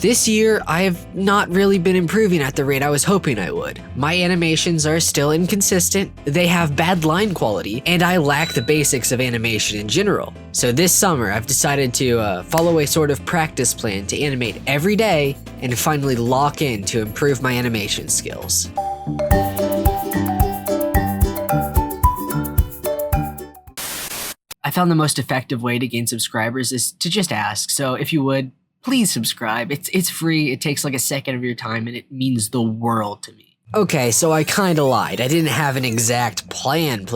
This year, I have not really been improving at the rate I was hoping I would. My animations are still inconsistent, they have bad line quality, and I lack the basics of animation in general. So this summer, I've decided to follow a sort of practice plan to animate every day and finally lock in to improve my animation skills. I found the most effective way to gain subscribers is to just ask, so if you would, please subscribe. It's free, it takes like a second of your time, and it means the world to me. Okay, so I kinda lied. I didn't have an exact plan,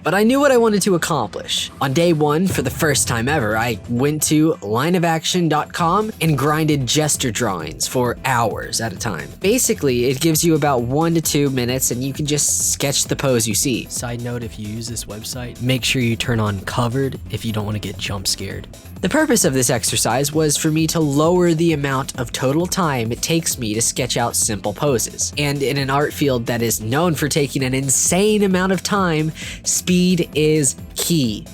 but I knew what I wanted to accomplish. On day one, for the first time ever, I went to lineofaction.com and grinded gesture drawings for hours at a time. Basically, it gives you about 1 to 2 minutes and you can just sketch the pose you see. Side note, if you use this website, make sure you turn on covered if you don't want to get jump scared. The purpose of this exercise was for me to lower the amount of total time it takes me to sketch out simple poses. And in an art field that is known for taking an insane amount of time, speed is key.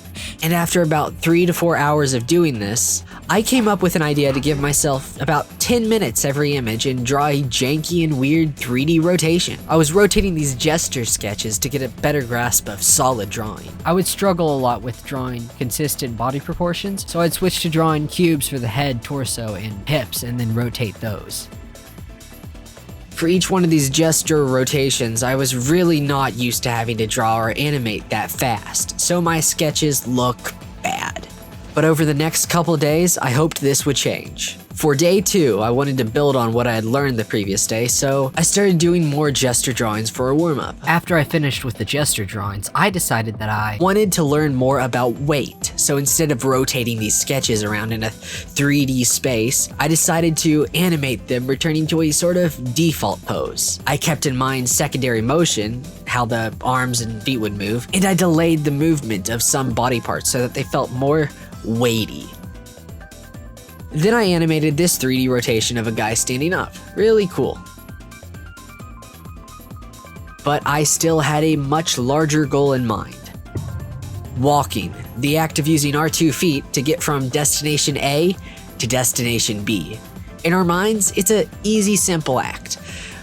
And after about 3 to 4 hours of doing this, I came up with an idea to give myself about 10 minutes every image and draw a janky and weird 3D rotation. I was rotating these gesture sketches to get a better grasp of solid drawing. I would struggle a lot with drawing consistent body proportions, so I'd switch to drawing cubes for the head, torso, and hips, and then rotate those. For each one of these gesture rotations, I was really not used to having to draw or animate that fast, so my sketches look bad. But over the next couple days, I hoped this would change. For day 2, I wanted to build on what I had learned the previous day, so I started doing more gesture drawings for a warm-up. After I finished with the gesture drawings, I decided that I wanted to learn more about weight. So instead of rotating these sketches around in a 3D space, I decided to animate them returning to a sort of default pose. I kept in mind secondary motion, how the arms and feet would move, and I delayed the movement of some body parts so that they felt more weighty. Then I animated this 3D rotation of a guy standing up. Really cool. But I still had a much larger goal in mind. Walking, the act of using our 2 feet to get from destination A to destination B. In our minds, it's an easy, simple act.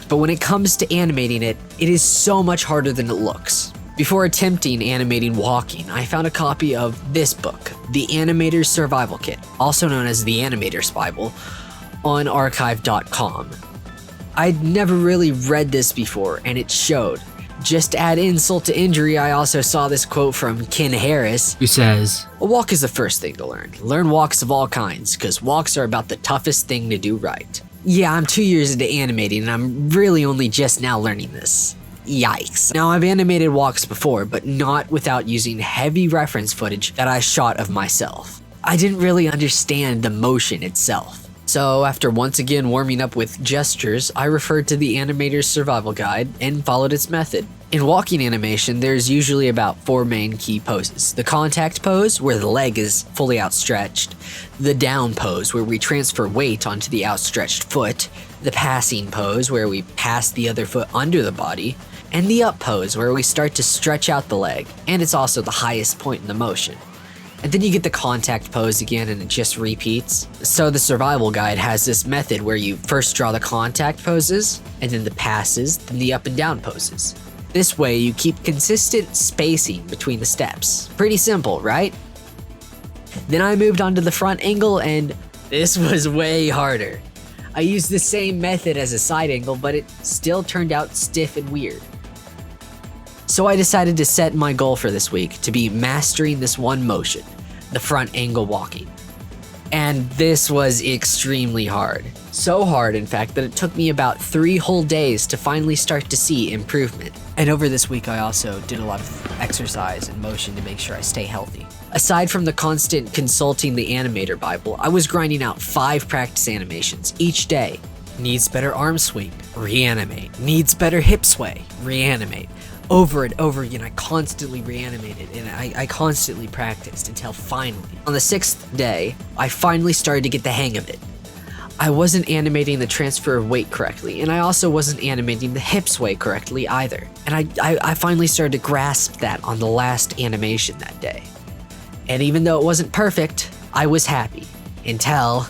But when it comes to animating it, it is so much harder than it looks. Before attempting animating walking, I found a copy of this book, The Animator's Survival Kit, also known as The Animator's Bible, on archive.com. I'd never really read this before, and it showed. Just to add insult to injury, I also saw this quote from Ken Harris, who says, "A walk is the first thing to learn. Learn walks of all kinds, because walks are about the toughest thing to do right." Yeah, I'm 2 years into animating, and I'm really only just now learning this. Yikes. Now, I've animated walks before, but not without using heavy reference footage that I shot of myself. I didn't really understand the motion itself. So after once again warming up with gestures, I referred to the Animator's Survival Guide and followed its method. In walking animation, there's usually about 4 main key poses. The contact pose, where the leg is fully outstretched. The down pose, where we transfer weight onto the outstretched foot. The passing pose, where we pass the other foot under the body. And the up pose, where we start to stretch out the leg, and it's also the highest point in the motion. And then you get the contact pose again and it just repeats. So the survival guide has this method where you first draw the contact poses, and then the passes, then the up and down poses. This way you keep consistent spacing between the steps. Pretty simple, right? Then I moved on to the front angle, and this was way harder. I used the same method as a side angle, but it still turned out stiff and weird. So I decided to set my goal for this week to be mastering this one motion, the front angle walking. And this was extremely hard. So hard, in fact, that it took me about 3 whole days to finally start to see improvement. And over this week, I also did a lot of exercise and motion to make sure I stay healthy. Aside from the constant consulting the Animator Bible, I was grinding out 5 practice animations each day. Needs better arm sweep, reanimate. Needs better hip sway, reanimate. Over and over again, I constantly reanimated, and I constantly practiced until finally, on the 6th day, I finally started to get the hang of it. I wasn't animating the transfer of weight correctly, and I also wasn't animating the hip sway correctly either. And I finally started to grasp that on the last animation that day. And even though it wasn't perfect, I was happy. Until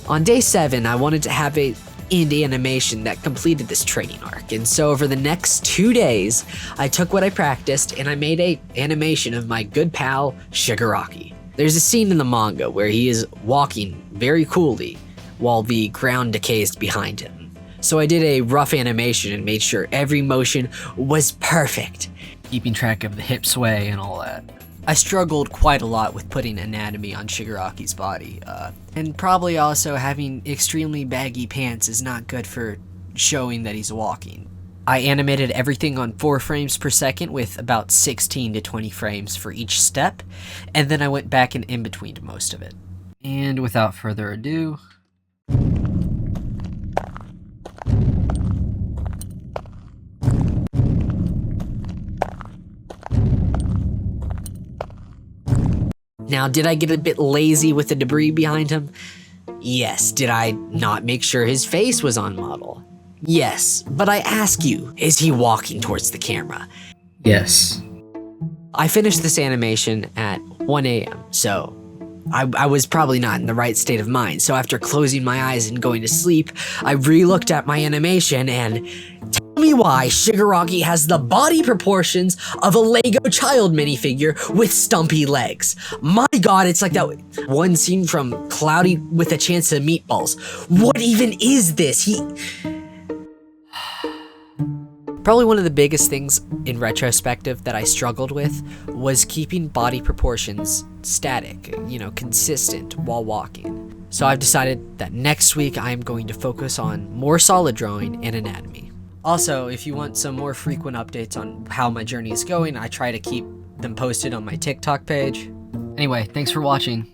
On day 7, I wanted to have a end animation that completed this training arc, and so over the next 2 days, I took what I practiced and I made a animation of my good pal, Shigaraki. There's a scene in the manga where he is walking very coolly while the ground decays behind him. So I did a rough animation and made sure every motion was perfect, keeping track of the hip sway and all that. I struggled quite a lot with putting anatomy on Shigaraki's body, and probably also having extremely baggy pants is not good for showing that he's walking. I animated everything on 4 frames per second with about 16 to 20 frames for each step, and then I went back and in between to most of it. And without further ado... Now, did I get a bit lazy with the debris behind him? Yes. Did I not make sure his face was on model? Yes. But I ask you, is he walking towards the camera? Yes. I finished this animation at 1 a.m., so I was probably not in the right state of mind. So after closing my eyes and going to sleep, I re-looked at my animation and... Tell me why Shigaraki has the body proportions of a Lego child minifigure with stumpy legs. My god, it's like that one scene from Cloudy with a Chance of Meatballs. What even is this? Probably one of the biggest things in retrospective that I struggled with was keeping body proportions static, consistent while walking. So I've decided that next week I'm going to focus on more solid drawing and anatomy. Also, if you want some more frequent updates on how my journey is going, I try to keep them posted on my TikTok page. Anyway, thanks for watching.